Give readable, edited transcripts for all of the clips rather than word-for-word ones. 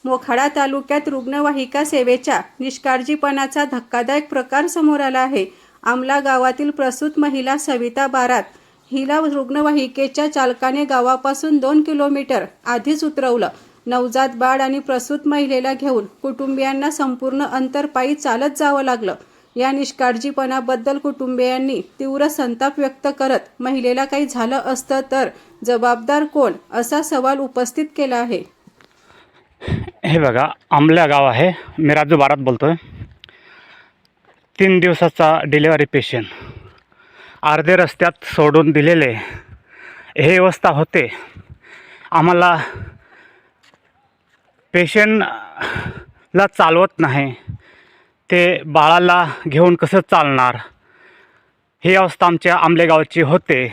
मोखाडा तालुक्यात रुग्णवाहिका सेवेच्या निष्काळजीपणाचा धक्कादायक प्रकार समोर आला आहे। आमला गावातील प्रसूत महिला सविता बारात हिला रुग्णवाहिकेच्या चालकाने गावापासून 2 किलोमीटर आधीच उतरवलं। नवजात बाळ आणि प्रसूत महिलेला घेऊन कुटुंबियांना संपूर्ण अंतर पायी चालत जावं लागलं। या निष्काळजीपणाबद्दल कुटुंबियांनी तीव्र संताप व्यक्त करत महिलेला काही झालं असतं तर जबाबदार कोण असा सवाल उपस्थित केला आहे। हे बघा, आमला गाव आहे, मी राजू बारात बोलतोय। 3 दिवसाचा डिलिव्हरी पेशंट अर्धे रस्त्यात सोडून दिलेले हे अवस्था होते। आम्हाला पेशंटला चालवत नाही, ते बाळाला घेऊन कसं चालणार, ही अवस्था आमच्या आमले गावाची होते।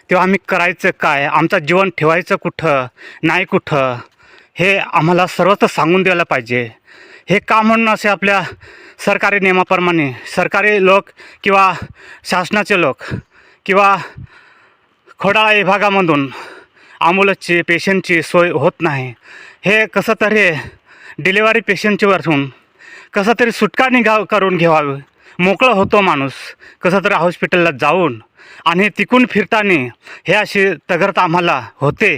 तेव्हा आम्ही करायचं काय, आमचं जीवन ठेवायचं कुठं नाही कुठं, हे आम्हाला सर्वत्र सांगून द्यायला पाहिजे। हे का म्हणून असे आपल्या सरकारी नियमाप्रमाणे सरकारी लोक किंवा शासनाचे लोक किंवा खोडाळा विभागामधून ॲम्ब्युलन्सची पेशंटची सोय होत नाही। हे कसं तरी डिलिव्हरी पेशंटची वरून कसं तरी सुटका करून घ्यावी, मोकळं होतो माणूस कसं तरी हॉस्पिटलला जाऊन, आणि तिकून फिरताना हे अशी तगरत आम्हाला होते।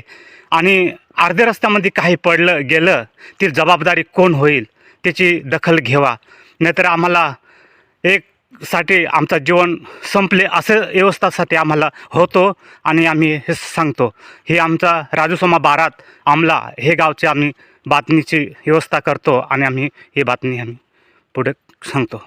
आणि अर्ध्या रस्त्यामध्ये काही पडलं गेलं ती जबाबदारी कोण होईल त्याची दखल घ्यावा, नाहीतर आम्हाला साठी आमचं जीवन संपले असं व्यवस्थासाठी आम्हाला होतो। आणि आम्ही हे सांगतो, हे आमचा राजूसोमा बारात आमला हे गावचे आम्ही बातमीची व्यवस्था करतो आणि आम्ही ही बातमी आम्ही पुढे सांगतो।